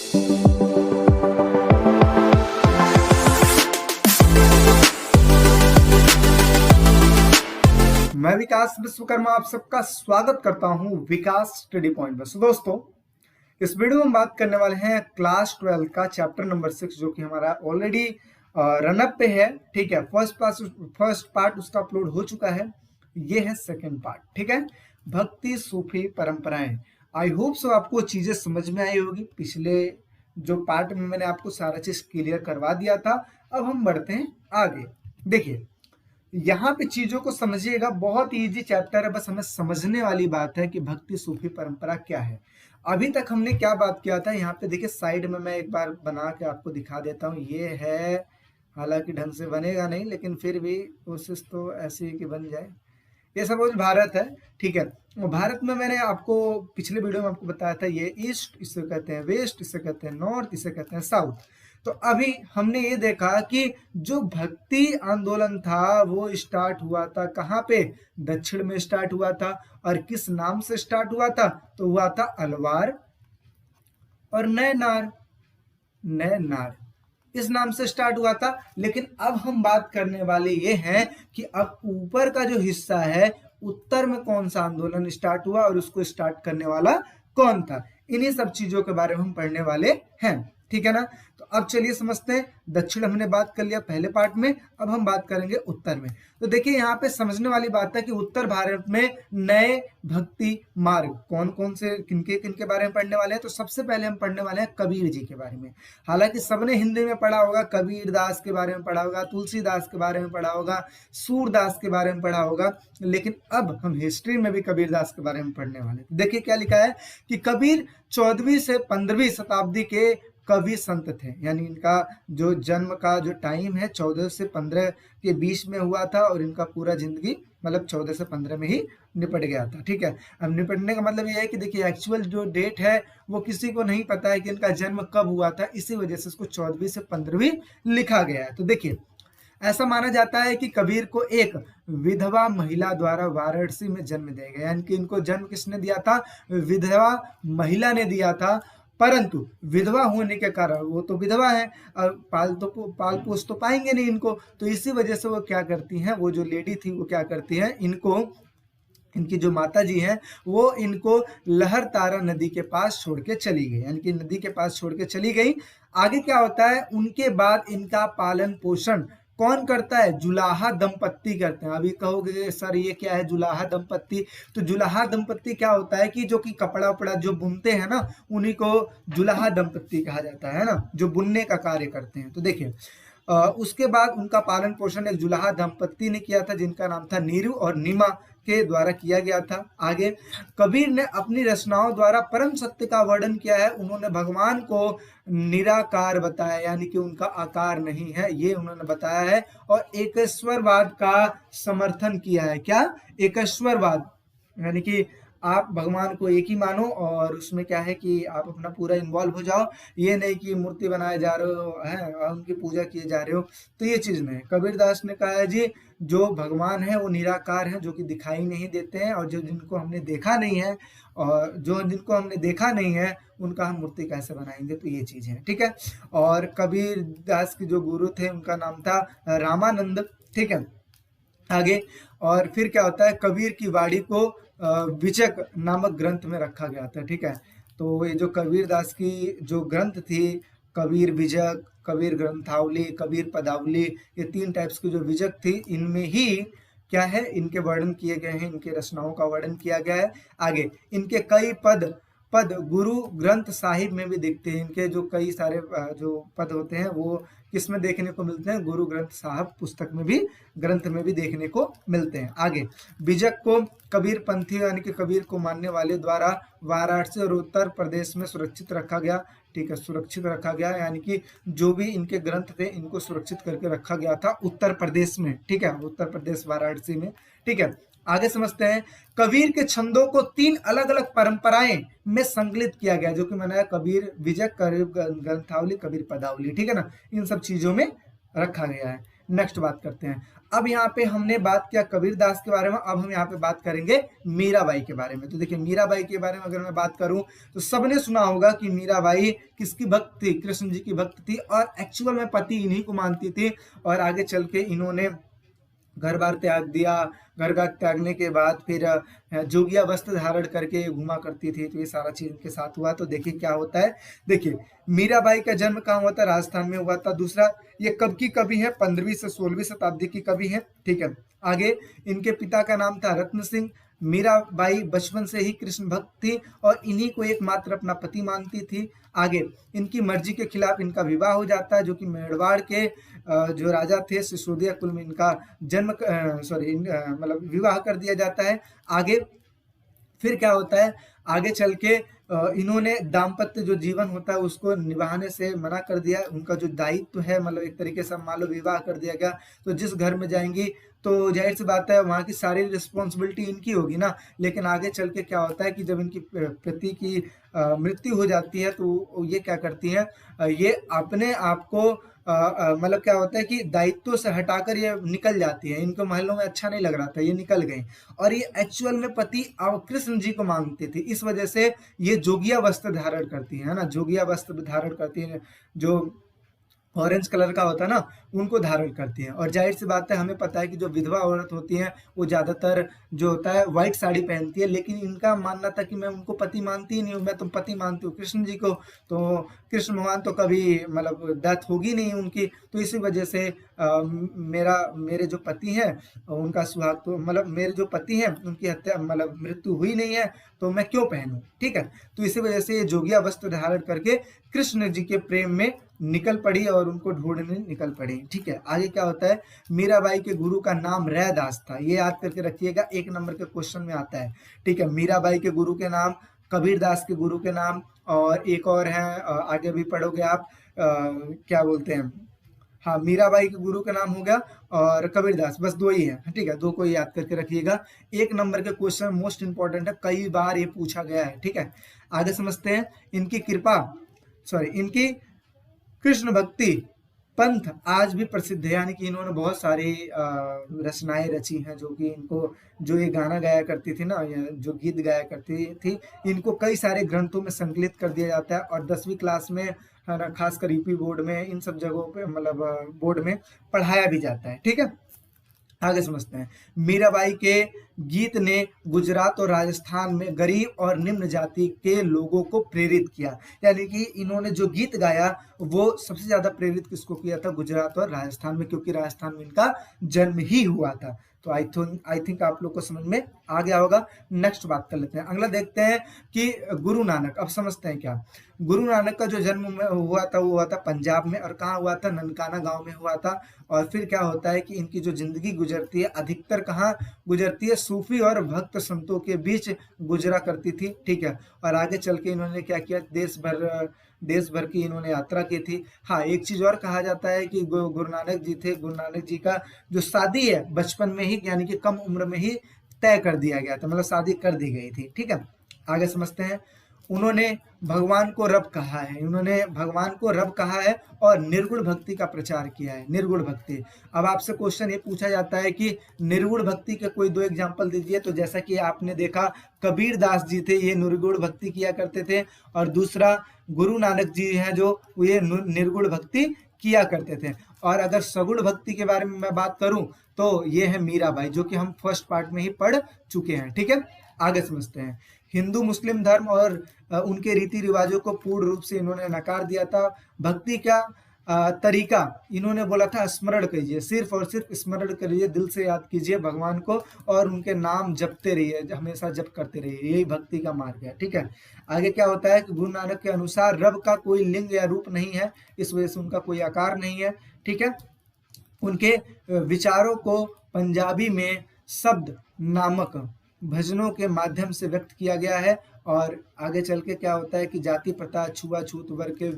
मैं विकास विश्वकर्मा आप सबका स्वागत करता हूं विकास स्टडी पॉइंट में। सो दोस्तों, इस वीडियो में हम बात करने वाले हैं क्लास 12 का चैप्टर नंबर 6, जो कि हमारा ऑलरेडी रनअप पे है। ठीक है, फर्स्ट पार्ट उसका अपलोड हो चुका है, ये है सेकंड पार्ट। ठीक है, भक्ति सूफी परंपराएं। आई होप सो आपको चीजें समझ में आई होगी। पिछले जो पार्ट में मैंने आपको सारा चीज क्लियर करवा दिया था। अब हम बढ़ते हैं आगे। देखिए, यहाँ पे चीजों को समझिएगा, बहुत इजी चैप्टर है, बस हमें समझने वाली बात है कि भक्ति सूफी परंपरा क्या है। अभी तक हमने क्या बात किया था, यहाँ पे देखिए साइड में मैं एक बार बना के आपको दिखा देता हूँ। ये है, हालांकि ढंग से बनेगा नहीं, लेकिन फिर भी कोशिश तो ऐसी है कि बन जाए। ये सपोज भारत है, ठीक है। भारत में मैंने आपको पिछले वीडियो में आपको बताया था, ये ईस्ट इसे कहते हैं, वेस्ट इसे कहते हैं, नॉर्थ इसे कहते हैं, साउथ। तो अभी हमने ये देखा कि जो भक्ति आंदोलन था वो स्टार्ट हुआ था कहाँ पे, दक्षिण में स्टार्ट हुआ था। और किस नाम से स्टार्ट हुआ था, तो हुआ था अलवार और नैनार। नैनार इस नाम से स्टार्ट हुआ था। लेकिन अब हम बात करने वाले ये हैं कि अब ऊपर का जो हिस्सा है, उत्तर में कौन सा आंदोलन स्टार्ट हुआ और उसको स्टार्ट करने वाला कौन था। इन्हीं सब चीजों के बारे में हम पढ़ने वाले हैं। ठीक है ना। तो अब चलिए समझते हैं। दक्षिण हमने बात कर लिया पहले पार्ट में, अब हम बात करेंगे उत्तर में। तो देखिए, यहाँ पे समझने वाली बात है कि उत्तर भारत में नए भक्ति मार्ग कौन कौन से, किनके किनके बारे में पढ़ने वाले हैं। तो सबसे पहले हम पढ़ने वाले हैं कबीर जी के बारे में। हालांकि सबने हिंदी में पढ़ा होगा, कबीर दास के बारे में पढ़ा होगा, तुलसीदास के बारे में पढ़ा होगा, सूरदास के बारे में पढ़ा होगा, लेकिन अब हम हिस्ट्री में भी कबीर दास के बारे में पढ़ने वाले। देखिए क्या लिखा है कि कबीर 14वीं से 15वीं शताब्दी के कवि संत थे। यानी इनका जो जन्म का जो टाइम है 14 से 15 के बीच में हुआ था, और इनका पूरा जिंदगी मतलब 14 से 15 में ही निपट गया था। ठीक है, अब निपटने का मतलब ये है कि देखिए एक्चुअल जो डेट है वो किसी को नहीं पता है कि इनका जन्म कब हुआ था, इसी वजह से इसको 14वीं से 15वीं लिखा गया है। तो देखिए, ऐसा माना जाता है कि कबीर को एक विधवा महिला द्वारा वाराणसी में जन्म दिया गया। यानी कि इनको जन्म किसने दिया था, विधवा महिला ने दिया था। परंतु विधवा होने के कारण, वो तो विधवा है और पाल पोस तो पाएंगे नहीं इनको, तो इसी वजह से वो क्या करती हैं, वो जो लेडी थी वो क्या करती हैं, इनको, इनकी जो माता जी हैं वो इनको लहर तारा नदी के पास छोड़ के चली गई। यानी कि नदी के पास छोड़ के चली गई। आगे क्या होता है, उनके बाद इनका पालन पोषण कौन करता है, जुलाहा दंपत्ति करते हैं। अभी कहोगे सर ये क्या है जुलाहा दंपत्ति, तो जुलाहा दंपत्ति क्या होता है कि जो कि कपड़ा उपड़ा जो बुनते हैं ना, उन्हीं को जुलाहा दंपत्ति कहा जाता है ना, जो बुनने का कार्य करते हैं। तो देखिए, उसके बाद उनका पालन पोषण एक जुलाहा दंपत्ति ने किया था, जिनका नाम था नीरू और नीमा के द्वारा किया गया था। आगे कबीर ने अपनी रचनाओं द्वारा परम सत्य का वर्णन किया है। उन्होंने भगवान को निराकार बताया, यानी कि उनका आकार नहीं है, ये उन्होंने बताया है। और एकेश्वरवाद का समर्थन किया है। क्या, एकेश्वरवाद, यानी कि आप भगवान को एक ही मानो और उसमें क्या है कि आप अपना पूरा इन्वॉल्व हो जाओ। ये नहीं कि मूर्ति बनाए जा रहे हो हैं और उनकी पूजा किए जा रहे हो, तो ये चीज नहीं। कबीरदास ने कहा है जी, जो भगवान है वो निराकार है, जो कि दिखाई नहीं देते हैं, और जो जिनको हमने देखा नहीं है, और जो जिनको हमने देखा नहीं है उनका हम मूर्ति कैसे बनाएंगे। तो ये चीज है। ठीक है, और कबीर दास के जो गुरु थे उनका नाम था रामानंद। ठीक है, आगे और फिर क्या होता है, कबीर की वाणी को विजक नामक ग्रंथ में रखा गया था। ठीक है, तो ये जो कबीर दास की जो ग्रंथ थी, कबीर विजक, कबीर ग्रंथावली, कबीर पदावली, ये 3 टाइप्स की जो विजक थी, इनमें ही क्या है, इनके वर्णन किए गए हैं, इनके रचनाओं का वर्णन किया गया है। आगे इनके कई पद गुरु ग्रंथ साहिब में भी दिखते हैं। इनके जो कई सारे जो पद होते हैं वो किस में देखने को मिलते हैं, गुरु ग्रंथ साहब पुस्तक में भी, ग्रंथ में भी देखने को मिलते हैं। आगे बिजक को कबीर पंथी यानी कि कबीर को मानने वाले द्वारा वाराणसी और उत्तर प्रदेश में सुरक्षित रखा गया। ठीक है, सुरक्षित रखा गया, यानी कि जो भी इनके ग्रंथ थे इनको सुरक्षित करके रखा गया था उत्तर प्रदेश में। ठीक है, उत्तर प्रदेश वाराणसी में। ठीक है, आगे समझते हैं। कबीर के छंदों को 3 अलग अलग परंपराएं में संकलित किया गया, जो कि मैंने कबीर विजय, कबीर ग्रंथावली, कबीर पदावली। ठीक है ना, इन सब चीजों में रखा गया है। नेक्स्ट बात करते हैं। अब यहाँ पे हमने बात किया कबीरदास के बारे में, अब हम यहाँ पे बात करेंगे मीराबाई के बारे में। तो देखिए मीराबाई के बारे में अगर मैं बात करूं तो सबने सुना होगा कि मीराबाई किसकी भक्त थी, कृष्ण जी की भक्त थी, और एक्चुअल में पति इन्हीं को मानती थी। और आगे चल के इन्होंने घर बार त्याग दिया, घर बार त्यागने के बाद फिर जोगिया वस्त्र धारण करके घुमा करती थी। तो ये सारा चीज इनके साथ हुआ। तो देखिए क्या होता है, देखिए मीराबाई का जन्म कहाँ हुआ था, राजस्थान में हुआ था। दूसरा, ये कब की कवि है, 15वीं से 16वीं शताब्दी की कवि है, ठीक है। आगे इनके पिता का नाम था रत्न सिंह। मीराबाई बचपन से ही कृष्ण भक्त थी और इन्हीं को एकमात्र अपना पति मानती थी। आगे इनकी मर्जी के खिलाफ इनका विवाह हो जाता है, जो कि मेवाड़ के जो राजा थे सिसोदिया कुल में इनका जन्म मतलब विवाह कर दिया जाता है। आगे फिर क्या होता है, आगे चल के इन्होंने दाम्पत्य जो जीवन होता है उसको निभाने से मना कर दिया। उनका जो दायित्व है, मतलब एक तरीके से मान लो विवाह कर दिया गया, तो जिस घर में जाएंगी तो जाहिर सी बात है वहाँ की सारी रिस्पॉन्सिबिलिटी इनकी होगी ना। लेकिन आगे चल के क्या होता है कि जब इनकी पति की मृत्यु हो जाती है तो ये क्या करती हैं, ये अपने आप को मतलब क्या होता है कि दायित्व से हटाकर ये निकल जाती है। इनको महलों में अच्छा नहीं लग रहा था, ये निकल गई। और ये एक्चुअल में पति कृष्ण जी को मांगते थे, इस वजह से ये जोगिया वस्त्र धारण करती है ना, जोगिया वस्त्र धारण करती है, जो ऑरेंज कलर का होता है ना, उनको धारण करती हैं। और जाहिर सी बात है, हमें पता है कि जो विधवा औरत होती हैं वो ज़्यादातर जो होता है व्हाइट साड़ी पहनती है। लेकिन इनका मानना था कि मैं उनको पति मानती ही नहीं हूँ, मैं तो पति मानती हूँ कृष्ण जी को। तो कृष्ण भगवान तो कभी मतलब डेथ होगी नहीं उनकी, तो इसी वजह से मेरे जो पति हैं उनका सुहाग, तो मतलब मेरे जो पति हैं उनकी हत्या मतलब मृत्यु हुई नहीं है, तो मैं क्यों पहनूं, ठीक है। तो इसी वजह से ये जोगिया वस्त्र धारण करके कृष्ण जी के प्रेम में निकल पड़ी और उनको ढूंढने निकल पड़ी, ठीक है। आगे क्या होता है, मीराबाई के गुरु का नाम रैदास था, ये याद करके रखिएगा, 1 नंबर के क्वेश्चन में आता है, ठीक है। मीराबाई के गुरु के नाम, कबीरदास के गुरु के नाम, और एक और है आगे भी पढ़ोगे आप, क्या बोलते हैं, हाँ मीराबाई के गुरु का नाम हो गया और कबीरदास, बस 2 ही है, ठीक है। 2 को याद करके रखिएगा। 1 नंबर के क्वेश्चन मोस्ट इंपॉर्टेंट है, कई बार ये पूछा गया है, ठीक है। आगे समझते हैं। इनकी कृष्ण भक्ति पंथ आज भी प्रसिद्ध है, यानी कि इन्होंने बहुत सारी रचनाएं रची हैं, जो कि इनको जो ये गाना गाया करती थी ना, जो गीत गाया करती थी, इनको कई सारे ग्रंथों में संकलित कर दिया जाता है। और 10वीं क्लास में है ना, खासकर यूपी बोर्ड में इन सब जगहों पे मतलब बोर्ड में पढ़ाया भी जाता है, ठीक है। आगे समझते हैं। मीराबाई के गीत ने गुजरात और राजस्थान में गरीब और निम्न जाति के लोगों को प्रेरित किया, यानी कि इन्होंने जो गीत गाया वो सबसे ज्यादा प्रेरित किसको किया था, गुजरात और राजस्थान में, क्योंकि राजस्थान में इनका जन्म ही हुआ था। तो आई थिंक आप लोग को समझ में आ गया होगा। नेक्स्ट बात कर लेते हैं, अगला देखते हैं कि गुरु नानक। अब समझते हैं क्या, गुरु नानक का जो जन्म हुआ था वो हुआ था पंजाब में, और कहाँ हुआ था, ननकाना गांव में हुआ था। और फिर क्या होता है कि इनकी जो जिंदगी गुजरती है अधिकतर कहाँ गुजरती है, सूफी और भक्त संतों के बीच गुजरा करती थी, ठीक है। और आगे चल के इन्होंने क्या किया, देश भर की इन्होंने यात्रा की थी। हाँ, एक चीज और कहा जाता है कि गुरु नानक जी थे, गुरु नानक जी का जो शादी है बचपन में ही, यानी कि कम उम्र में ही तय कर दिया गया था, मतलब शादी कर दी गई थी, ठीक है। आगे समझते हैं। उन्होंने भगवान को रब कहा है, और निर्गुण भक्ति का प्रचार किया है, निर्गुण भक्ति। अब आपसे क्वेश्चन ये पूछा जाता है कि निर्गुण भक्ति के कोई 2 एग्जाम्पल दीजिए। तो जैसा कि आपने देखा कबीरदास जी थे, ये निर्गुण भक्ति किया करते थे, और दूसरा गुरु नानक जी हैं जो ये निर्गुण भक्ति किया करते थे। और अगर सगुण भक्ति के बारे में मैं बात करूं तो ये है मीराबाई, जो कि हम फर्स्ट पार्ट में ही पढ़ चुके हैं, ठीक है। आगे समझते हैं। हिंदू मुस्लिम धर्म और उनके रीति रिवाजों को पूर्ण रूप से इन्होंने नकार दिया था। भक्ति का तरीका इन्होंने बोला था, स्मरण कीजिए, सिर्फ और सिर्फ स्मरण करिए, दिल से याद कीजिए भगवान को और उनके नाम जपते रहिए, हमेशा जप करते रहिए, यही भक्ति का मार्ग है, ठीक है। आगे क्या होता है कि गुरु नानक के अनुसार रब का कोई लिंग या रूप नहीं है, इस वजह से उनका कोई आकार नहीं है, ठीक है। उनके विचारों को पंजाबी में शब्द नामक भजनों के माध्यम से व्यक्त किया गया है। और आगे चल के क्या होता है कि जाति प्रथा, छुआछूत वर्ग के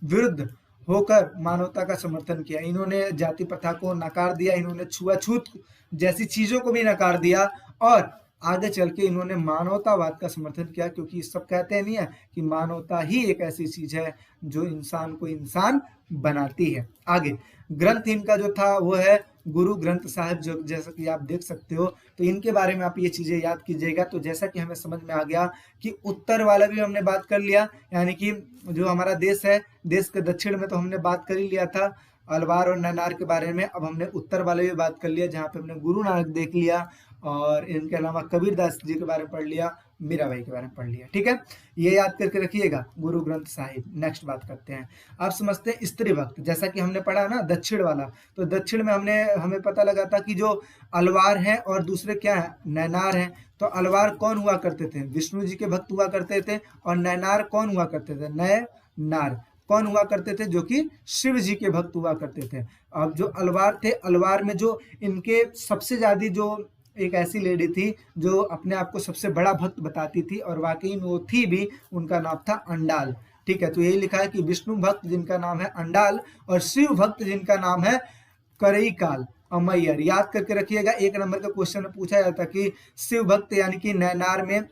विरुद्ध होकर मानवता का समर्थन किया। इन्होंने जाति प्रथा को नकार दिया, इन्होंने छुआछूत जैसी चीजों को भी नकार दिया, और आगे चल के इन्होंने मानवतावाद का समर्थन किया, क्योंकि सब कहते नहीं है कि मानवता ही एक ऐसी चीज है जो इंसान को इंसान बनाती है। आगे ग्रंथ इनका जो था वो है गुरु ग्रंथ साहिब, जो जैसा कि आप देख सकते हो। तो इनके बारे में आप ये चीजें याद कीजिएगा। तो जैसा कि हमें समझ में आ गया कि उत्तर वाला भी हमने बात कर लिया, यानी कि जो हमारा देश है, देश के दक्षिण में तो हमने बात कर ही लिया था अलवार और नैनार के बारे में। अब हमने उत्तर वाले भी बात कर लिया, जहाँ पे हमने गुरु नानक देख लिया और इनके अलावा कबीरदास जी के बारे में पढ़ लिया, मीराबाई के बारे में पढ़ लिया। ठीक है, ये याद करके रखिएगा गुरु ग्रंथ साहिब। नेक्स्ट बात करते हैं, आप समझते हैं स्त्री भक्त। जैसा कि हमने पढ़ा ना दक्षिण वाला, तो दक्षिण में हमें पता लगा था कि जो अलवार है और दूसरे क्या है, नैनार है। तो अलवार कौन हुआ करते थे, विष्णु जी के भक्त हुआ करते थे, और नैनार कौन हुआ करते थे, नैनार कौन हुआ करते थे, जो कि शिव जी के भक्त हुआ करते थे। अब जो अलवार थे, अलवार में जो इनके सबसे ज्यादा जो एक ऐसी लेडी थी जो अपने आप को सबसे बड़ा भक्त बताती थी, और वाकई में वो थी भी, उनका नाम था अंडाल। ठीक है, तो यही लिखा है कि विष्णु भक्त जिनका नाम है अंडाल और शिव भक्त जिनका नाम है करईकाल अमैयर। याद करके रखिएगा, 1 नंबर का क्वेश्चन पूछा जाता कि शिव भक्त यानी कि नैनार में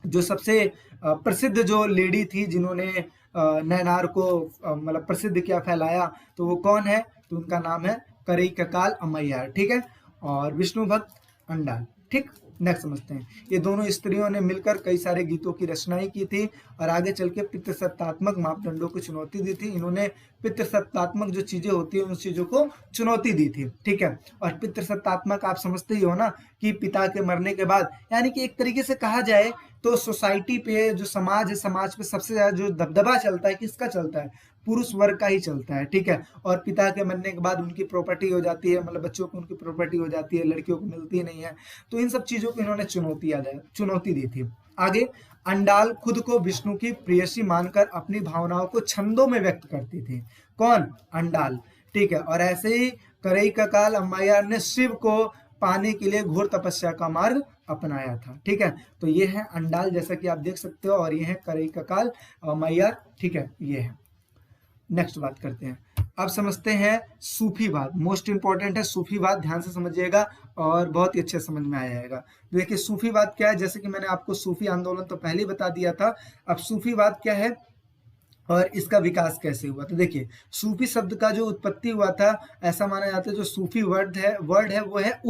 जो सबसे प्रसिद्ध जो लेडी थी जिन्होंने नैनार को मतलब प्रसिद्ध किया, फैलाया, तो वो कौन है, तो उनका नाम है करईकाल अमैयार। ठीक है, और विष्णु भक्त अंडाल। ठीक, नेक्स्ट समझते हैं। ये दोनों स्त्रियों ने मिलकर कई सारे गीतों की रचनाएं की थी और आगे चल के पितृसत्तात्मक मापदंडों को चुनौती दी थी। इन्होंने पितृसत्तात्मक जो चीजें होती है उन चीजों को चुनौती दी थी। ठीक है, और पितृसत्तात्मक आप समझते ही हो ना कि पिता के मरने के बाद, यानी कि एक तरीके से कहा जाए तो सोसाइटी पे जो समाज है, समाज पे सबसे ज्यादा जो दबदबा चलता है किसका चलता है, पुरुष वर्ग का ही चलता है। ठीक है, और पिता के मरने के बाद उनकी प्रॉपर्टी हो जाती है, मतलब बच्चों को उनकी प्रॉपर्टी हो जाती है, लड़कियों को मिलती नहीं है। तो इन सब चीजों को इन्होंने चुनौती दी थी। आगे अंडाल खुद को विष्णु की प्रेयसी मानकर अपनी भावनाओं को छंदों में व्यक्त करती थी। कौन, अंडाल। ठीक है, और ऐसे ही करईकाल अम्मैयार ने शिव को पाने के लिए घोर तपस्या का मार्ग अपनाया था। ठीक है, तो ये है अंडाल जैसा कि आप देख सकते हो, और ये है करईकाल अम्मैयार। ठीक है, ये है। नेक्स्ट बात करते हैं, अब समझते हैं सूफीवाद। मोस्ट इंपॉर्टेंट है सूफीवाद, ध्यान से समझिएगा और बहुत ही अच्छे समझ में आ जाएगा। देखिए सूफीवाद क्या है, जैसे कि मैंने आपको सूफी आंदोलन तो पहले ही बता दिया था। अब सूफीवाद क्या है और इसका विकास कैसे हुआ, तो देखिए सूफी शब्द का जो उत्पत्ति हुआ था, ऐसा माना जाता है जो सूफी वर्ड है वो है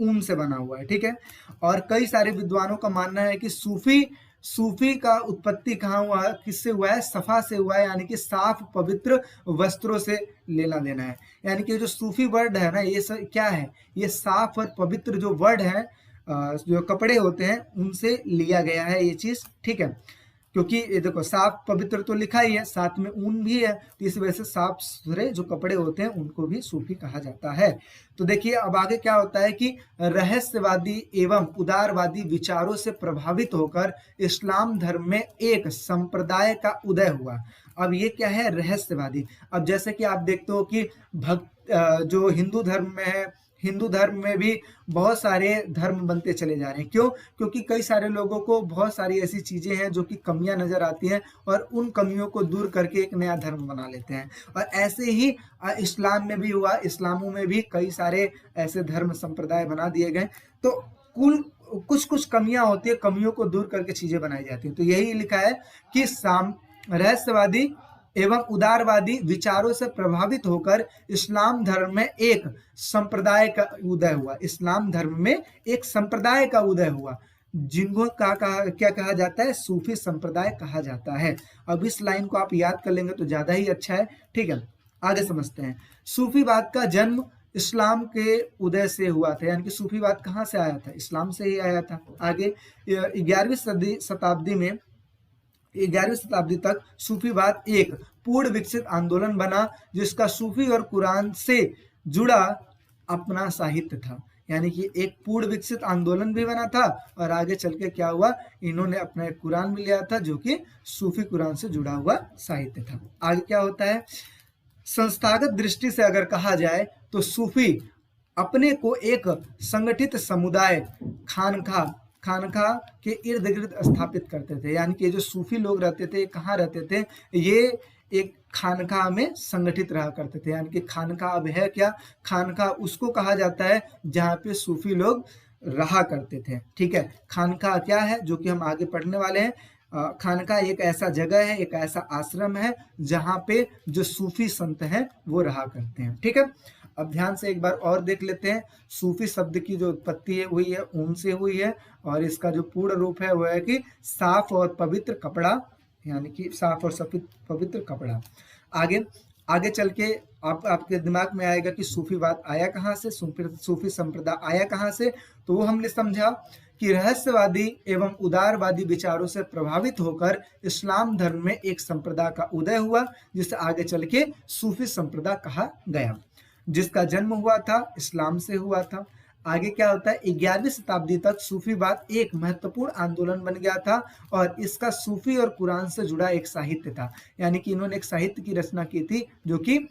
ऊन से बना हुआ है। ठीक है, और कई सारे विद्वानों का मानना है कि सूफी का उत्पत्ति कहाँ हुआ, किससे हुआ है, सफा से हुआ है, यानी कि साफ पवित्र वस्त्रों से लेना देना है। यानी कि जो सूफी वर्ड है ना, ये क्या है, ये साफ और पवित्र जो वर्ड है, जो कपड़े होते हैं उनसे लिया गया है ये चीज। ठीक है, क्योंकि ये देखो साफ पवित्र तो लिखा ही है, साथ में ऊन भी है, तो इस वजह से साफ सुथरे जो कपड़े होते हैं उनको भी सूफी कहा जाता है। तो देखिए अब आगे क्या होता है कि रहस्यवादी एवं उदारवादी विचारों से प्रभावित होकर इस्लाम धर्म में एक संप्रदाय का उदय हुआ। अब ये क्या है, रहस्यवादी। अब जैसे कि आप देखते हो कि भक्त जो हिंदू धर्म में है, हिंदू धर्म में भी बहुत सारे धर्म बनते चले जा रहे हैं। क्यों, क्योंकि कई सारे लोगों को बहुत सारी ऐसी चीजें हैं जो कि कमियां नजर आती हैं और उन कमियों को दूर करके एक नया धर्म बना लेते हैं। और ऐसे ही इस्लाम में भी हुआ, इस्लामों में भी कई सारे ऐसे धर्म संप्रदाय बना दिए गए। तो कुल कुछ कमियां होती है, कमियों को दूर करके चीजें बनाई जाती हैं। तो यही लिखा है कि रहस्यवादी एवं उदारवादी विचारों से प्रभावित होकर इस्लाम धर्म में एक संप्रदाय का उदय हुआ। इस्लाम धर्म में एक संप्रदाय का उदय हुआ जिनको क्या कहा जाता है, सूफी संप्रदाय कहा जाता है। अब इस लाइन को आप याद कर लेंगे तो ज्यादा ही अच्छा है। ठीक है, आगे समझते हैं। सूफीवाद का जन्म इस्लाम के उदय से हुआ था, यानी कि सूफीवाद कहाँ से आया था, इस्लाम से ही आया था। आगे 11वीं शताब्दी तक सूफीवाद एक पूर्ण विकसित आंदोलन बना, जिसका सूफी और कुरान से जुड़ा अपना साहित्य था। यानी कि एक पूर्ण विकसित आंदोलन भी बना था और आगे चल के क्या हुआ, इन्होंने अपना एक कुरान भी लिया था जो कि सूफी कुरान से जुड़ा हुआ साहित्य था। आगे क्या होता है, संस्थागत दृष्टि से अगर कहा जाए तो सूफी अपने को एक संगठित समुदाय खानखा के इर्द गिर्द स्थापित करते थे। यानी कि जो सूफी लोग रहते थे कहाँ रहते थे, ये एक खानका में संगठित रहा करते थे। यानी कि खानका अब है क्या, खानका उसको कहा जाता है जहाँ पे सूफी लोग रहा करते थे। ठीक है, खानका क्या है जो कि हम आगे पढ़ने वाले हैं। खानका एक ऐसा जगह है, एक ऐसा आश्रम है जहाँ पे जो सूफी संत हैं वो रहा करते हैं। ठीक है, अब ध्यान से एक बार और देख लेते हैं। सूफी शब्द की जो उत्पत्ति हुई है ऊन से हुई है, और इसका जो पूर्ण रूप है वो है कि साफ और पवित्र कपड़ा, यानी कि साफ और सफेद पवित्र कपड़ा। आगे आगे चल के आपके दिमाग में आएगा कि सूफीवाद आया कहाँ से, सूफी संप्रदाय आया कहाँ से। तो वो हमने समझा कि रहस्यवादी एवं उदारवादी विचारों से प्रभावित होकर इस्लाम धर्म में एक संप्रदाय का उदय हुआ, जिसे आगे चल के सूफी संप्रदाय कहा गया, जिसका जन्म हुआ था इस्लाम से हुआ था। आगे क्या होता है, 11वीं शताब्दी तक सूफीवाद एक महत्वपूर्ण आंदोलन बन गया था, और इसका सूफी और कुरान से जुड़ा एक साहित्य था। यानी कि इन्होंने एक साहित्य की रचना की थी जो कि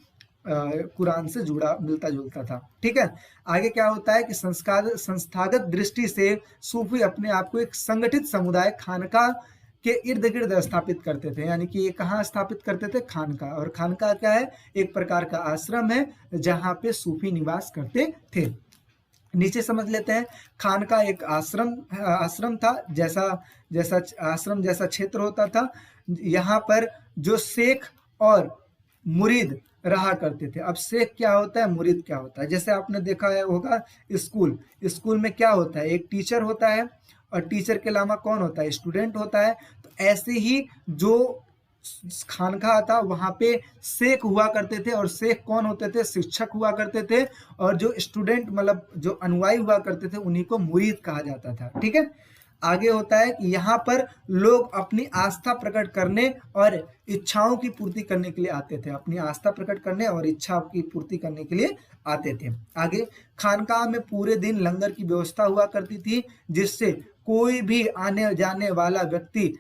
कुरान से जुड़ा मिलता जुलता था। ठीक है, आगे क्या होता है कि संस्थागत दृष्टि से सूफी अपने आप को एक संगठित समुदाय खानका के इर्द गिर्द स्थापित करते थे। यानी कि ये कहाँ स्थापित करते थे, खानका। और खानका क्या है, एक प्रकार का आश्रम है जहाँ पे सूफी निवास करते थे। नीचे समझ लेते हैं, खानका एक आश्रम था, जैसा आश्रम जैसा क्षेत्र होता था। यहाँ पर जो शेख और मुरीद रहा करते थे। अब शेख क्या होता है, मुरीद क्या होता है, जैसे आपने देखा है होगा स्कूल में क्या होता है, एक टीचर होता है, और टीचर के अलावा कौन होता है, स्टूडेंट होता है। तो ऐसे ही जो खानका था वहां पे शेख हुआ करते थे, और शेख कौन होते थे, शिक्षक हुआ करते थे, और जो स्टूडेंट मतलब जो अनुयायी हुआ करते थे उन्हीं को मुरीद कहा जाता था। ठीक है, आगे होता है कि यहाँ पर लोग अपनी आस्था प्रकट करने और इच्छाओं की पूर्ति करने के लिए आते थे, अपनी आस्था प्रकट करने और इच्छाओं की पूर्ति करने के लिए आते थे। आगे खानकाह में पूरे दिन लंगर की व्यवस्था हुआ करती थी, जिससे कोई भी आने जाने वाला व्यक्ति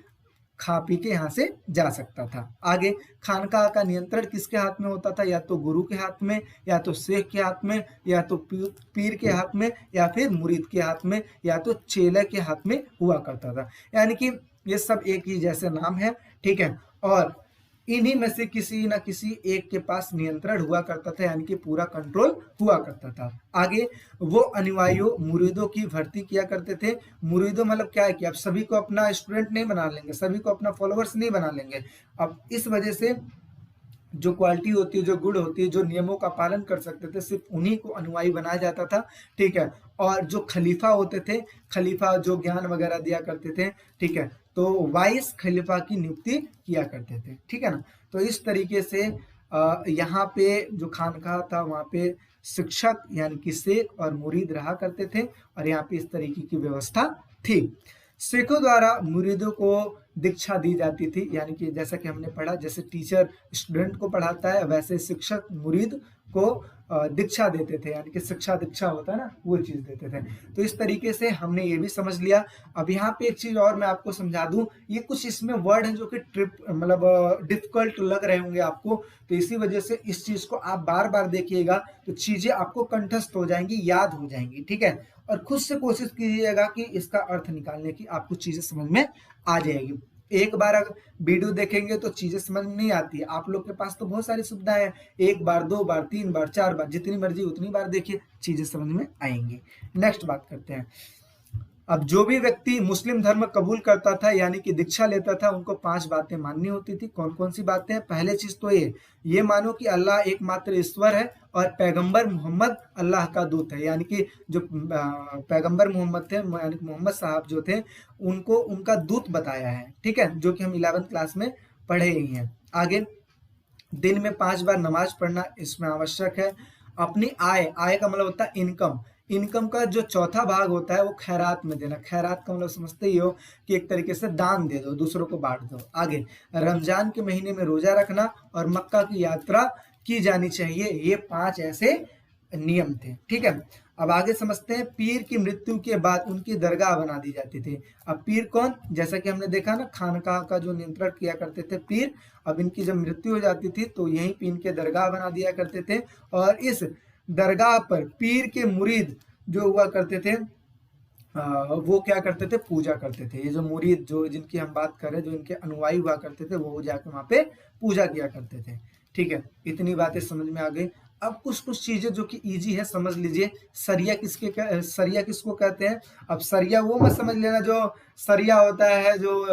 खा पी के यहाँ से जा सकता था। आगे खानकाह का नियंत्रण किसके हाथ में होता था, या तो गुरु के हाथ में, या तो शेख के हाथ में, या तो पीर के हाथ में, या फिर मुरीद के हाथ में, या तो चेले के हाथ में हुआ करता था। यानी कि ये सब एक ही जैसे नाम है। ठीक है, और इन्हीं में से किसी ना किसी एक के पास नियंत्रण हुआ करता था, यानी कि पूरा कंट्रोल हुआ करता था। आगे वो अनुयायियों मुरीदों की भर्ती किया करते थे। मुरीदों मतलब क्या है कि अब सभी को अपना स्टूडेंट नहीं बना लेंगे, सभी को अपना फॉलोअर्स नहीं बना लेंगे। अब इस वजह से जो क्वालिटी होती है, जो गुण होती है, जो नियमों का पालन कर सकते थे, सिर्फ उन्हीं को अनुयायी बनाया जाता था। ठीक है, और जो खलीफा होते थे, खलीफा जो ज्ञान वगैरह दिया करते थे, ठीक है, तो वाइस खलीफा की नियुक्ति किया करते थे। ठीक है ना, तो इस तरीके से यहाँ पे जो खानकाह था वहाँ पे शिक्षक यानी कि शेख और मुरीद रहा करते थे, और यहाँ पे इस तरीके की व्यवस्था थी। शेखों द्वारा मुरीदों को दीक्षा दी जाती थी, यानी कि जैसा कि हमने पढ़ा, जैसे टीचर स्टूडेंट को पढ़ाता है वैसे शिक्षक मुरीद को दीक्षा देते थे, यानी कि शिक्षा दीक्षा होता है ना, वो चीज देते थे। तो इस तरीके से हमने ये भी समझ लिया। अब यहाँ पे एक चीज और मैं आपको समझा दूं, ये कुछ इसमें वर्ड हैं जो कि मतलब डिफिकल्ट लग रहे होंगे आपको, तो इसी वजह से इस चीज को आप बार बार देखिएगा तो चीजें आपको कंठस्थ हो जाएंगी, याद हो जाएंगी। ठीक है, और खुद से कोशिश कीजिएगा कि इसका अर्थ निकालने की, आपको चीजें समझ में आ जाएगी। एक बार अगर वीडियो देखेंगे तो चीजें समझ में नहीं आती है। आप लोग के पास तो बहुत सारी सुविधाएं हैं, एक बार, दो बार, तीन बार, चार बार, जितनी मर्जी उतनी बार देखिए, चीजें समझ में आएंगी। नेक्स्ट बात करते हैं। अब जो भी व्यक्ति मुस्लिम धर्म कबूल करता था यानी कि दीक्षा लेता था, उनको 5 बातें माननी होती थी। कौन कौन सी बातें? पहले चीज तो ये मानो कि अल्लाह एकमात्र ईश्वर है और पैगंबर मोहम्मद अल्लाह का दूत है। यानी कि जो पैगंबर मोहम्मद थे, यानी कि मोहम्मद साहब जो थे, उनको उनका दूत बताया है। ठीक है, जो कि हम 11th क्लास में पढ़े ही हैं। आगे दिन में 5 बार नमाज पढ़ना इसमें आवश्यक है। अपनी आय का मतलब होता है इनकम का जो चौथा भाग होता है वो खैरात में देना। खैरात का मतलब समझते ही हो कि एक तरीके से दान दे दो, दूसरों को बांट दो। आगे रमजान के महीने में रोजा रखना और मक्का की यात्रा की जानी चाहिए। ये 5 ऐसे नियम थे। ठीक है, अब आगे समझते हैं। पीर की मृत्यु के बाद उनकी दरगाह बना दी जाती थी। अब पीर कौन? जैसा कि हमने देखा ना, खानकाह का जो नियंत्रण किया करते थे पीर। अब इनकी जब मृत्यु हो जाती थी तो यहीं पे इनके दरगाह बना दिया करते थे, और इस दरगाह पर पीर के मुरीद जो हुआ करते थे वो क्या करते थे? पूजा करते थे। ये जो मुरीद जो जिनकी हम बात कर रहे हैं, जो इनके अनुयायी हुआ करते थे, वो जाके वहां पे पूजा किया करते थे। ठीक है, इतनी बातें समझ में आ गई। अब कुछ कुछ चीजें जो कि इजी है समझ लीजिए। सरिया सरिया किसको कहते हैं? अब सरिया वो मत समझ लेना जो सरिया होता है जो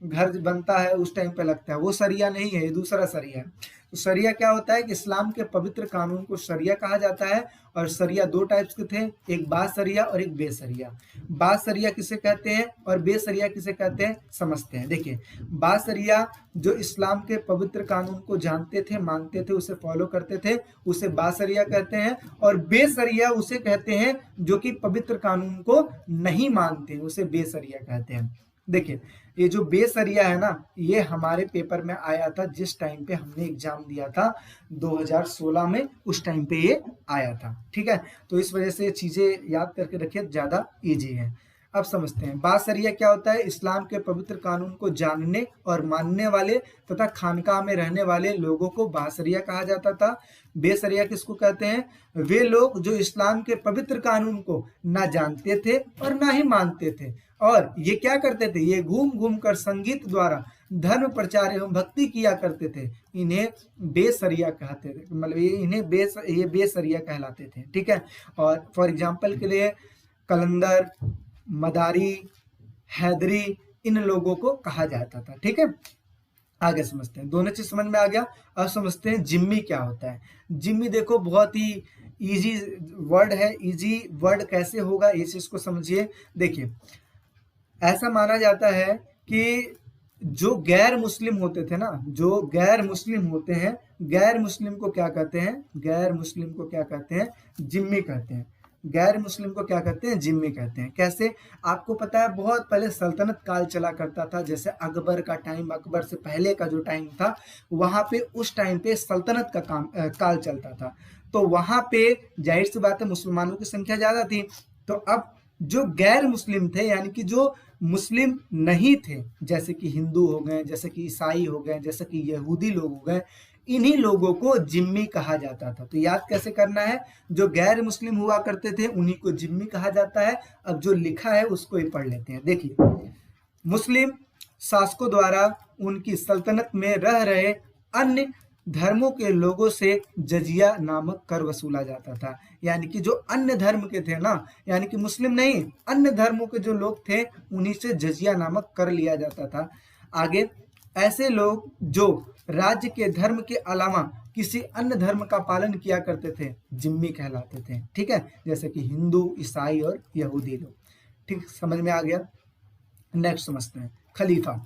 घर बनता है उस टाइम पे लगता है, वो सरिया नहीं है, ये दूसरा सरिया है। तो सरिया क्या होता है कि इस्लाम के पवित्र कानून को सरिया कहा जाता है। और सरिया दो टाइप्स के थे, एक बासरिया और एक बेसरिया। बासरिया किसे कहते हैं और बेसरिया किसे कहते हैं समझते हैं। देखिए, बासरिया जो इस्लाम के पवित्र कानून को जानते थे, मानते थे, उसे फॉलो करते थे, उसे बासरिया कहते हैं। और बेसरिया उसे कहते हैं जो कि पवित्र कानून को नहीं मानते, उसे बेसरिया कहते हैं। देखिए, ये जो बेसरिया है ना, ये हमारे पेपर में आया था जिस टाइम पे हमने एग्जाम दिया था 2016 में, उस टाइम पे ये आया था। ठीक है, तो इस वजह से चीजें याद करके रखिए, ज्यादा इजी है। अब समझते हैं बासरिया क्या होता है। इस्लाम के पवित्र कानून को जानने और मानने वाले तथा खानकाह में रहने वाले लोगों को बासरिया कहा जाता था। बेसरिया किसको कहते हैं? वे लोग जो इस्लाम के पवित्र कानून को ना जानते थे और ना ही मानते थे, और ये क्या करते थे, ये घूम घूम कर संगीत द्वारा धर्म प्रचार एवं भक्ति किया करते थे। इन्हें बेसरिया कहते थे, मतलब ये बेसरिया कहलाते थे। ठीक है, और फॉर एग्जाम्पल के लिए कलंदर, मदारी, हैदरी, इन लोगों को कहा जाता था। ठीक है, आगे समझते हैं। दोनों चीज समझ में आ गया। अब समझते हैं जिम्मी क्या होता है। जिम्मी देखो बहुत ही इजी वर्ड है। इजी वर्ड कैसे होगा, इस चीज को समझिए। देखिए, ऐसा माना जाता है कि जो गैर मुस्लिम होते थे ना, जो गैर मुस्लिम होते हैं, गैर मुस्लिम को क्या कहते हैं? गैर मुस्लिम को क्या कहते हैं? जिम्मी कहते हैं। गैर मुस्लिम को क्या कहते हैं? जिम्मी कहते हैं। कैसे? आपको पता है बहुत पहले सल्तनत काल चला करता था, जैसे अकबर का टाइम, अकबर से पहले का जो टाइम था, वहां पे उस टाइम पे सल्तनत का काल चलता था। तो वहां पे जाहिर सी बात है मुसलमानों की संख्या ज्यादा थी। तो अब जो गैर मुस्लिम थे, यानी कि जो मुस्लिम नहीं थे, जैसे कि हिंदू हो गए, जैसे कि ईसाई हो गए, जैसे कि यहूदी लोग हो गए, इन्हीं लोगों को जिम्मी कहा जाता था। तो याद कैसे करना है? जो गैर मुस्लिम हुआ करते थे उन्हीं को जिम्मी कहा जाता है। अब जो लिखा है उसको ही पढ़ लेते हैं। देखिए, मुस्लिम शासकों द्वारा उनकी सल्तनत में रह रहे अन्य धर्मों के लोगों से जजिया नामक कर वसूला जाता था। यानी कि जो अन्य धर्म के थे ना, यानी कि मुस्लिम नहीं, अन्य धर्मों के जो लोग थे उन्हीं से जजिया नामक कर लिया जाता था। आगे, ऐसे लोग जो राज्य के धर्म के अलावा किसी अन्य धर्म का पालन किया करते थे जिम्मी कहलाते थे। ठीक है, जैसे कि हिंदू, ईसाई और यहूदी लोग। ठीक, समझ में आ गया। नेक्स्ट समझते हैं खलीफा।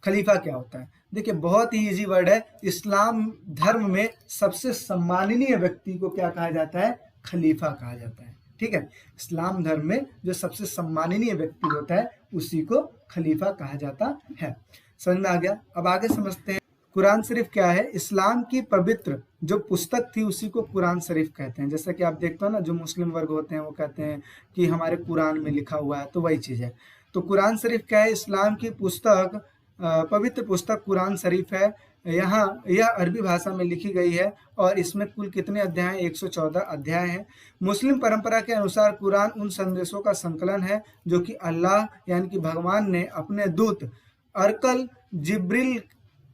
खलीफा क्या होता है? देखिए, बहुत ही इजी वर्ड है। इस्लाम धर्म में सबसे सम्माननीय व्यक्ति को क्या कहा जाता है? खलीफा कहा जाता है। ठीक है, इस्लाम धर्म में जो सबसे सम्माननीय व्यक्ति होता है उसी को खलीफा कहा जाता है। समझ में आ गया। अब आगे समझते हैं कुरान शरीफ क्या है। इस्लाम की पवित्र जो पुस्तक थी उसी को कुरान शरीफ कहते हैं। जैसा कि आप देखते हो ना, जो मुस्लिम वर्ग होते हैं वो कहते हैं कि हमारे कुरान में लिखा हुआ है, तो वही चीज है। तो कुरान शरीफ क्या है? इस्लाम की पुस्तक, पवित्र पुस्तक कुरान शरीफ है। यहाँ यह अरबी भाषा में लिखी गई है और इसमें कुल कितने अध्याय हैं? 114 अध्याय हैं। मुस्लिम परंपरा के अनुसार कुरान उन संदेशों का संकलन है जो कि अल्लाह यानी कि भगवान ने अपने दूत अर्कल जिब्रिल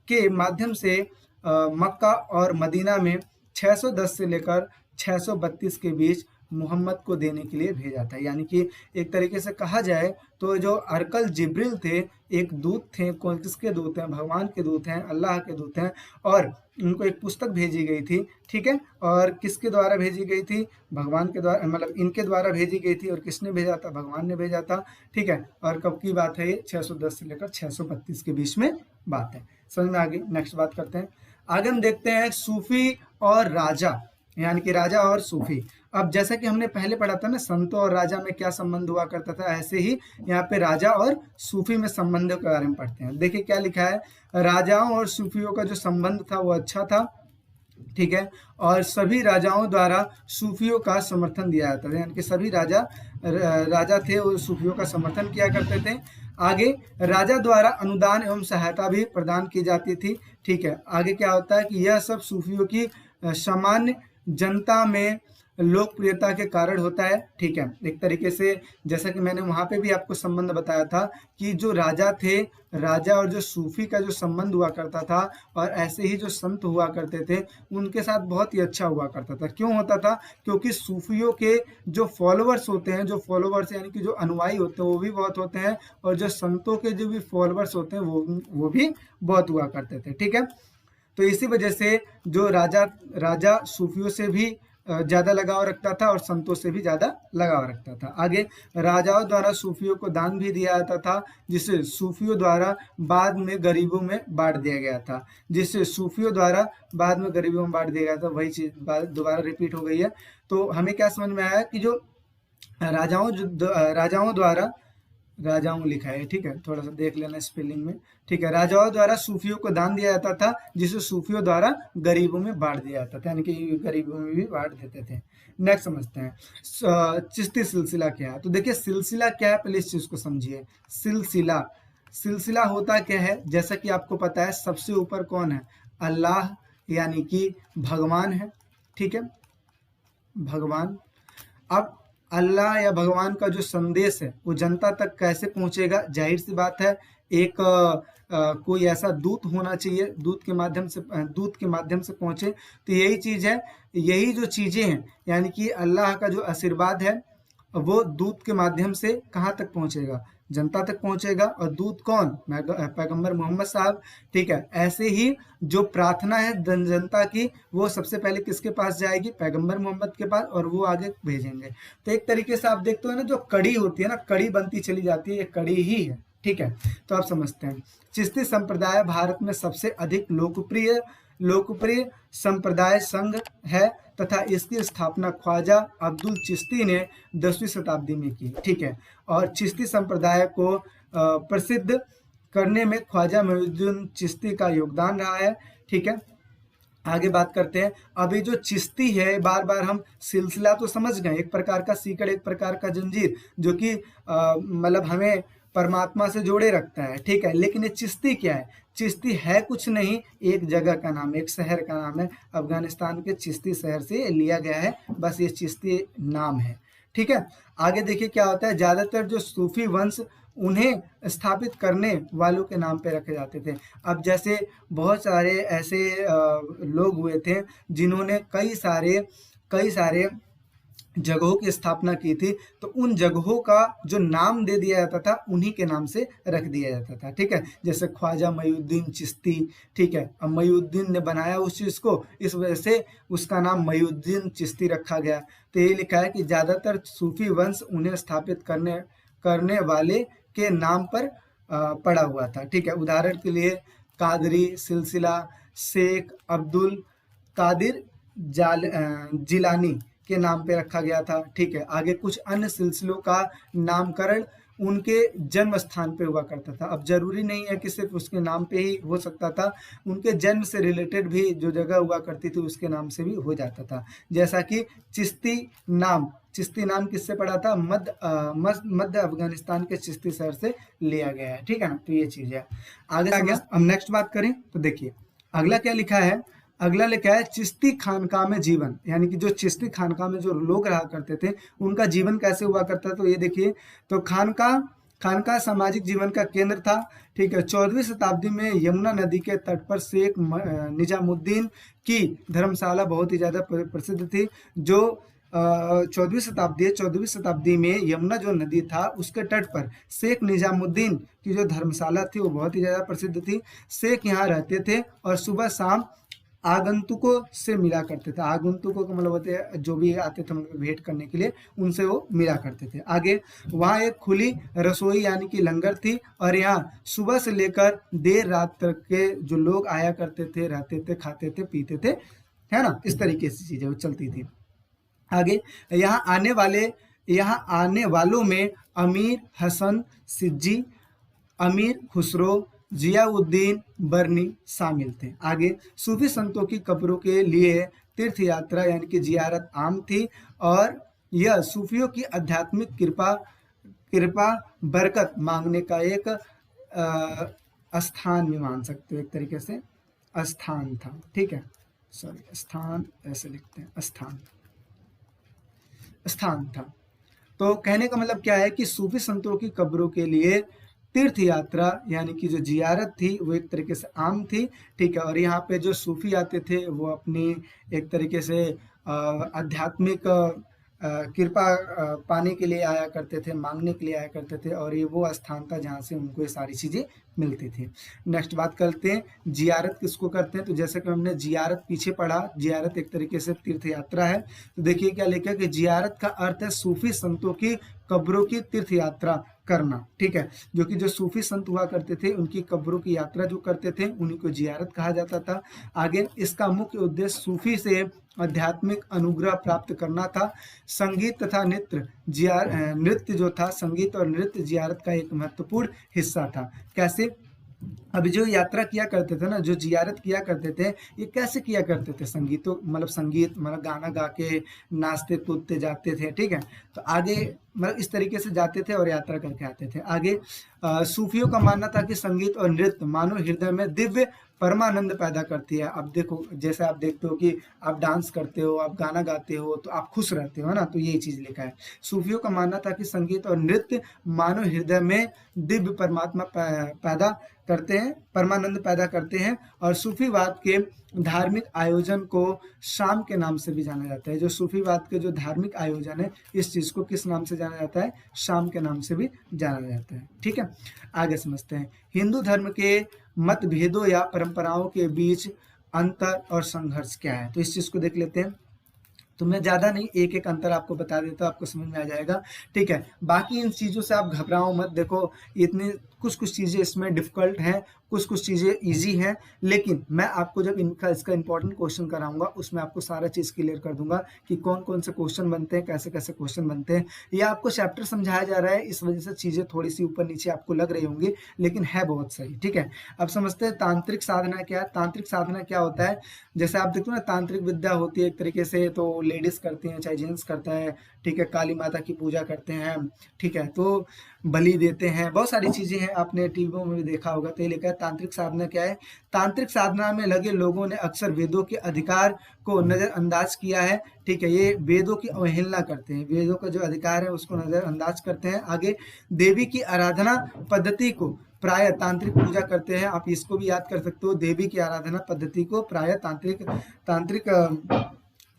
के माध्यम से मक्का और मदीना में 610 से लेकर 632 के बीच मोहम्मद को देने के लिए भेजा था। यानी कि एक तरीके से कहा जाए तो जो अर्कल जिब्रिल थे, एक दूत थे। कौन किसके दूत हैं? भगवान के दूत हैं, अल्लाह के दूत हैं, और उनको एक पुस्तक भेजी गई थी। ठीक है, और किसके द्वारा भेजी गई थी? भगवान के द्वारा, मतलब इनके द्वारा भेजी गई थी। और किसने भेजा था? भगवान ने भेजा था। ठीक है, और कब की बात है ये? 610 से लेकर 632 के बीच में बात है। समझ में आ गई। नेक्स्ट बात करते हैं। आगे हम देखते हैं सूफी और राजा, यानी कि राजा और सूफी। अब जैसा कि हमने पहले पढ़ा था ना, संतों और राजा में क्या संबंध हुआ करता था, ऐसे ही यहाँ पे राजा और सूफी में संबंध के बारे में पढ़ते हैं। देखिए क्या लिखा है। राजाओं और सूफियों का जो संबंध था वो अच्छा था। ठीक है, और सभी राजाओं द्वारा सूफियों का समर्थन दिया जाता था। यानी कि सभी राजा थे वो सूफियों का समर्थन किया करते थे। आगे, राजा द्वारा अनुदान एवं सहायता भी प्रदान की जाती थी। ठीक है, आगे क्या होता है कि यह सब सूफियों की सामान्य जनता में लोकप्रियता के कारण होता है। ठीक है, एक तरीके से जैसा कि मैंने वहां पे भी आपको संबंध बताया था कि जो राजा थे, राजा और जो सूफी का जो संबंध हुआ करता था, और ऐसे ही जो संत हुआ करते थे उनके साथ बहुत ही अच्छा हुआ करता था। क्यों होता था? क्योंकि सूफियों के जो फॉलोअर्स होते हैं, जो फॉलोअर्स यानी कि जो अनुयायी होते हैं वो भी बहुत होते हैं, और जो संतों के जो भी फॉलोअर्स होते हैं वो भी बहुत हुआ करते थे। ठीक है, तो इसी वजह से जो राजा राजा सूफियों से भी ज्यादा लगाव रखता था और संतों से भी ज्यादा लगाव रखता था। आगे, राजाओं द्वारा सूफियों को दान भी दिया जाता था, जिसे सूफियों द्वारा बाद में गरीबों में बांट दिया गया था। जिससे सूफियों द्वारा बाद में गरीबों में बांट दिया गया था, वही चीज दोबारा रिपीट हो गई है। तो हमें क्या समझ में आया कि जो राजाओं द्वारा, राजाओं लिखा है, ठीक है, थोड़ा सा देख लेना स्पेलिंग में। ठीक है, राजाओं द्वारा सूफियों को दान दिया जाता था, जिसे सूफियों द्वारा गरीबों में बांट दिया जाता था, यानी कि गरीबों में भी बांट देते थे। नेक्स्ट समझते हैं चिश्ती सिलसिला क्या है। तो देखिए सिलसिला क्या है, पहले इस चीज को समझिए। सिलसिला, सिलसिला होता क्या है? जैसा कि आपको पता है, सबसे ऊपर कौन है? अल्लाह, यानी कि भगवान है। ठीक है, भगवान। अब अल्लाह या भगवान का जो संदेश है वो जनता तक कैसे पहुंचेगा? जाहिर सी बात है, एक कोई ऐसा दूत होना चाहिए, दूत के माध्यम से पहुंचे। तो यही चीज है, यही जो चीजें हैं, यानी कि अल्लाह का जो आशीर्वाद है वो दूत के माध्यम से कहाँ तक पहुंचेगा? जनता तक पहुंचेगा। और दूत कौन? पैगंबर मोहम्मद साहब। ठीक है, ऐसे ही जो प्रार्थना है जनता की, वो सबसे पहले किसके पास जाएगी? पैगंबर मोहम्मद के पास, और वो आगे भेजेंगे। तो एक तरीके से आप देखते हो ना, जो कड़ी होती है ना, कड़ी बनती चली जाती है, ये कड़ी ही है। ठीक है, तो आप समझते हैं चिश्ती संप्रदाय भारत में सबसे अधिक लोकप्रिय संप्रदाय संघ है, तथा इसकी स्थापना ख्वाजा अब्दुल चिश्ती ने 10वीं शताब्दी में की। ठीक है, और चिश्ती संप्रदाय को प्रसिद्ध करने में ख्वाजा मोइनुद्दीन चिश्ती का योगदान रहा है। ठीक है, आगे बात करते हैं। अभी जो चिश्ती है, बार बार हम सिलसिला तो समझ गए, एक प्रकार का सीकड़, एक प्रकार का जंजीर, जो कि मतलब हमें परमात्मा से जोड़े रखता है। ठीक है, लेकिन ये चिश्ती क्या है? चिश्ती है कुछ नहीं, एक जगह का नाम, एक शहर का नाम है। अफगानिस्तान के चिश्ती शहर से लिया गया है, बस ये चिश्ती नाम है। ठीक है, आगे देखिए क्या होता है। ज्यादातर जो सूफी वंश उन्हें स्थापित करने वालों के नाम पे रखे जाते थे। अब जैसे बहुत सारे ऐसे लोग हुए थे जिन्होंने कई सारे जगहों की स्थापना की थी, तो उन जगहों का जो नाम दे दिया जाता था उन्हीं के नाम से रख दिया जाता था। ठीक है, जैसे ख्वाजा मोइनुद्दीन चिश्ती। ठीक है, अब मोइनुद्दीन ने बनाया उस चीज को, इस वजह से उसका नाम मोइनुद्दीन चिश्ती रखा गया। तो ये लिखा है कि ज्यादातर सूफी वंश उन्हें स्थापित करने वाले के नाम पर पड़ा हुआ था। ठीक है, उदाहरण के लिए कादरी सिलसिला, शेख अब्दुल कादिर जिलानी के नाम पे रखा गया था। ठीक है, आगे कुछ अन्य सिलसिलों का नामकरण उनके जन्म स्थान पे हुआ करता था। अब जरूरी नहीं है कि सिर्फ उसके नाम पे ही हो सकता था, उनके जन्म से रिलेटेड भी जो जगह हुआ करती थी उसके नाम से भी हो जाता था। जैसा कि चिश्ती नाम किससे पड़ा था? मध्य अफगानिस्तान के चिश्ती शहर से लिया गया है। ठीक है ना, तो ये चीज है। आगे आ गया, हम नेक्स्ट बात करें तो देखिए अगला क्या लिखा है। अगला लिखा है चिश्ती खानका में जीवन, यानी कि जो चिश्ती खानका में जो लोग रहा करते थे उनका जीवन कैसे हुआ करता। तो ये देखिए, तो खानका सामाजिक जीवन का केंद्र था। ठीक है, 14वीं शताब्दी में यमुना नदी के तट पर शेख निजामुद्दीन की धर्मशाला बहुत ही ज्यादा प्रसिद्ध थी। जो 14वीं शताब्दी में यमुना जो नदी था उसके तट पर शेख निजामुद्दीन की जो धर्मशाला थी वो बहुत ही ज्यादा प्रसिद्ध थी। शेख यहाँ रहते थे और सुबह शाम आगंतुकों से मिला करते थे। आगंतुकों का मतलब होते हैं जो भी आते थे उनको भेंट करने के लिए, उनसे वो मिला करते थे। आगे, वहाँ एक खुली रसोई यानी कि लंगर थी, और यहाँ सुबह से लेकर देर रात तक के जो लोग आया करते थे, रहते थे, खाते थे, पीते थे, है ना, इस तरीके से चीजें वो चलती थी। आगे, यहाँ आने वालों में अमीर हसन सिज्जी, अमीर खुसरो, जियाउद्दीन बरनी शामिल थे। आगे, सूफी संतों की कब्रों के लिए तीर्थ यात्रा यानी कि जियारत आम थी, और यह सूफियों की आध्यात्मिक कृपा बरकत मांगने का एक स्थान भी मान सकते हो, एक तरीके से स्थान था। ठीक है, सॉरी, स्थान ऐसे लिखते हैं, स्थान। स्थान था। तो कहने का मतलब क्या है कि सूफी संतों की कब्रों के लिए तीर्थ यात्रा यानी कि जो जियारत थी वो एक तरीके से आम थी, ठीक है। और यहाँ पे जो सूफी आते थे वो अपनी एक तरीके से आध्यात्मिक कृपा पाने के लिए आया करते थे, मांगने के लिए आया करते थे, और ये वो स्थान था जहाँ से उनको ये सारी चीज़ें मिलती थी। नेक्स्ट बात करते हैं जियारत किसको करते हैं। तो जैसे कि हमने जियारत पीछे पढ़ा, जियारत एक तरीके से तीर्थ यात्रा है। तो देखिए क्या लिखा कि जियारत का अर्थ है सूफी संतों की कब्रों की तीर्थ यात्रा करना, ठीक है। जो कि जो सूफी संत हुआ करते थे उनकी कब्रों की यात्रा जो करते थे उन्हीं को जियारत कहा जाता था। आगे इसका मुख्य उद्देश्य सूफी से आध्यात्मिक अनुग्रह प्राप्त करना था। संगीत तथा नृत्य जो था, संगीत और नृत्य जियारत का एक महत्वपूर्ण हिस्सा था। कैसे? अभी जो यात्रा किया करते थे ना, जो जियारत किया करते थे, ये कैसे किया करते थे? संगीत मतलब गाना गा के नाचते कूदते जाते थे, ठीक है। तो आगे मतलब इस तरीके से जाते थे और यात्रा करके आते थे। आगे सूफियों का मानना था कि संगीत और नृत्य मानव हृदय में दिव्य परमानंद पैदा करती है। अब देखो, जैसे आप देखते हो कि आप डांस करते हो, आप गाना गाते हो तो आप खुश रहते हो, है ना। तो यही चीज लिखा है। सूफियों का मानना था कि संगीत और नृत्य मानव हृदय में दिव्य पैदा करते हैं, परमानंद पैदा करते हैं। और सूफीवाद के धार्मिक आयोजन को शाम के नाम से भी जाना जाता है। जो सूफीवाद के जो धार्मिक आयोजन है, इस चीज को किस नाम से जाना जाता है? शाम के नाम से भी जाना जाता है, ठीक है। आगे समझते हैं हिंदू धर्म के मतभेदों या परंपराओं के बीच अंतर और संघर्ष क्या है। तो इस चीज को देख लेते हैं। तो मैं ज़्यादा नहीं, एक एक अंतर आपको बता देता हूँ, आपको समझ में आ जाएगा, ठीक है। बाकी इन चीज़ों से आप घबराओ मत। देखो, इतनी कुछ चीज़ें इसमें डिफिकल्ट हैं, कुछ चीज़ें इजी हैं, लेकिन मैं आपको जब इसका इंपॉर्टेंट क्वेश्चन कराऊंगा उसमें आपको सारा चीज़ क्लियर कर दूंगा कि कौन कौन से क्वेश्चन बनते हैं, कैसे कैसे क्वेश्चन बनते हैं। ये आपको चैप्टर समझाया जा रहा है, इस वजह से चीज़ें थोड़ी सी ऊपर नीचे आपको लग रही होंगी, लेकिन है बहुत सही, ठीक है। अब समझते हैं तांत्रिक साधना क्या है। तांत्रिक साधना क्या होता है? जैसे आप देखते हो ना, तांत्रिक विद्या होती है एक तरीके से, तो लेडीज करती हैं चाहे जेंट्स करता है, ठीक है। काली माता की पूजा करते हैं, ठीक है। तो बलि देते हैं, बहुत सारी चीजें हैं, आपने टीवियों में भी देखा होगा। तो ये लिखा है तांत्रिक साधना क्या है। तांत्रिक साधना में लगे लोगों ने अक्सर वेदों के अधिकार को नजरअंदाज किया है, ठीक है। ये वेदों की अवहेलना करते हैं, वेदों का जो अधिकार है उसको नजरअंदाज करते हैं। आगे देवी की आराधना पद्धति को प्राय तांत्रिक पूजा करते हैं। आप इसको भी याद कर सकते हो, देवी की आराधना पद्धति को प्राय तांत्रिक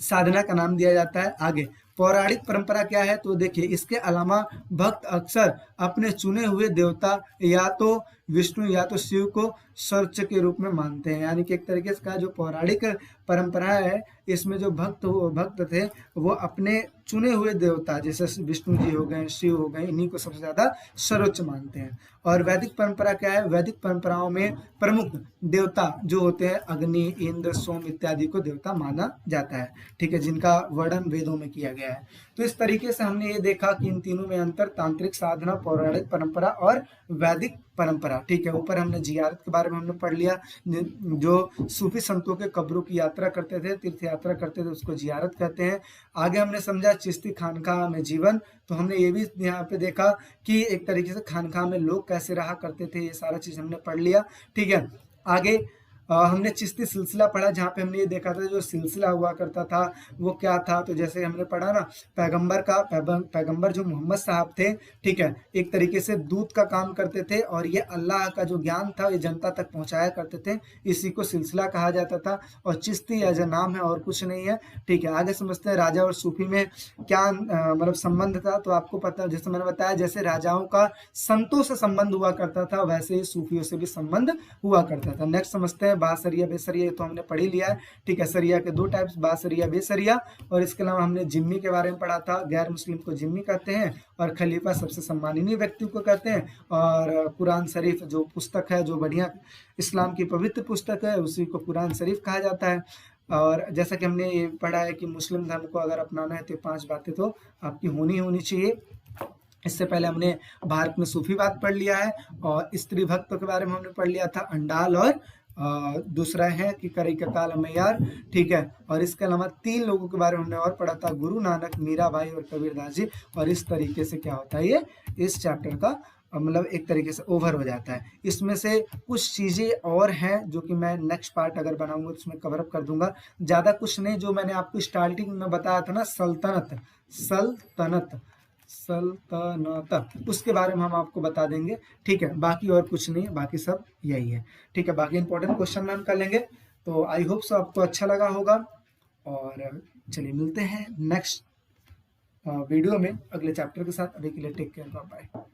साधना का नाम दिया जाता है। आगे पौराणिक परंपरा क्या है। तो देखिए, इसके अलावा भक्त अक्सर अपने चुने हुए देवता या तो विष्णु या तो शिव को सर्वोच्च के रूप में मानते हैं। यानी कि एक तरीके से जो पौराणिक परंपरा है, इसमें जो भक्त थे वो अपने चुने हुए देवता जैसे विष्णु जी हो गए, शिव हो गए, इन्हीं को सबसे ज्यादा सर्वोच्च मानते हैं। और वैदिक परंपरा क्या है। वैदिक परंपराओं में प्रमुख देवता जो होते हैं अग्नि, इंद्र, सोम इत्यादि को देवता माना जाता है, ठीक है, जिनका वर्णन वेदों में किया गया है। तो इस तरीके से हमने ये देखा कि इन तीनों में अंतर, तांत्रिक साधना, पौराणिक परंपरा और वैदिक परंपरा, ठीक है। ऊपर हमने जियारत के बारे में हमने पढ़ लिया, जो सूफी संतों के कब्रों की यात्रा करते थे, तीर्थ यात्रा करते थे, उसको जियारत कहते हैं। आगे हमने समझा चिश्ती खानकाह में जीवन। तो हमने ये भी यहाँ पे देखा कि एक तरीके से खानकाह में लोग कैसे रहा करते थे, ये सारा चीज हमने पढ़ लिया, ठीक है। आगे हमने चिश्ती सिलसिला पढ़ा, जहाँ पे हमने ये देखा था जो सिलसिला हुआ करता था वो क्या था। तो जैसे हमने पढ़ा ना, पैगंबर जो मोहम्मद साहब थे, ठीक है, एक तरीके से दूत का काम करते थे और ये अल्लाह का जो ज्ञान था ये जनता तक पहुंचाया करते थे, इसी को सिलसिला कहा जाता था। और चिश्ती एज ए नाम है और कुछ नहीं है, ठीक है। आगे समझते हैं राजा और सूफी में क्या मतलब संबंध था। तो आपको पता, जैसे मैंने बताया, जैसे राजाओं का संतों से संबंध हुआ करता था वैसे ही सूफियों से भी संबंध हुआ करता था। नेक्स्ट समझते हैं बासरिया बेसरिया, तो हमने पढ़ ही लिया है, ठीक है। सरिया के दो टाइप्स, बासरिया बेसरिया। और इसके अलावा हमने जिम्मी के बारे में पढ़ा था, गैर मुस्लिम को जिम्मी कहते हैं और खलीफा सबसे सम्माननीय व्यक्ति को कहते हैं। और कुरान शरीफ जो पुस्तक है, जो बढ़िया इस्लाम की पवित्र पुस्तक है, उसी को कुरान शरीफ कहा जाता है। और जैसा कि हमने ये पढ़ा है कि मुस्लिम धर्म को अगर अपनाना है तो 5 बातें तो आपकी होनी चाहिए। इससे पहले हमने भारत में सूफीवाद पढ़ लिया है और स्त्री भक्तों के बारे में हमने पढ़ लिया था, अंडाल, और दूसरा है कि करई ककाल मैयार, ठीक है। और इसके अलावा 3 लोगों के बारे में हमने और पढ़ा था, गुरु नानक, मीराबाई और कबीरदास जी। और इस तरीके से क्या होता है, ये इस चैप्टर का मतलब एक तरीके से ओवर हो जाता है। इसमें से कुछ चीज़ें और हैं जो कि मैं नेक्स्ट पार्ट अगर बनाऊंगा तो उसमें कवर अप कर दूंगा। ज़्यादा कुछ नहीं, जो मैंने आपको स्टार्टिंग में बताया था ना, सल्तनत सल्तनत सल्तनत, उसके बारे में हम आपको बता देंगे। ठीक है, बाकी और कुछ नहीं है, बाकी सब यही है। ठीक है, बाकी इंपॉर्टेंट क्वेश्चन मैम कर लेंगे। तो आई होप सो आपको अच्छा लगा होगा, और चलिए मिलते हैं नेक्स्ट वीडियो में अगले चैप्टर के साथ। अभी के लिए टेक केयर, बाय बाय।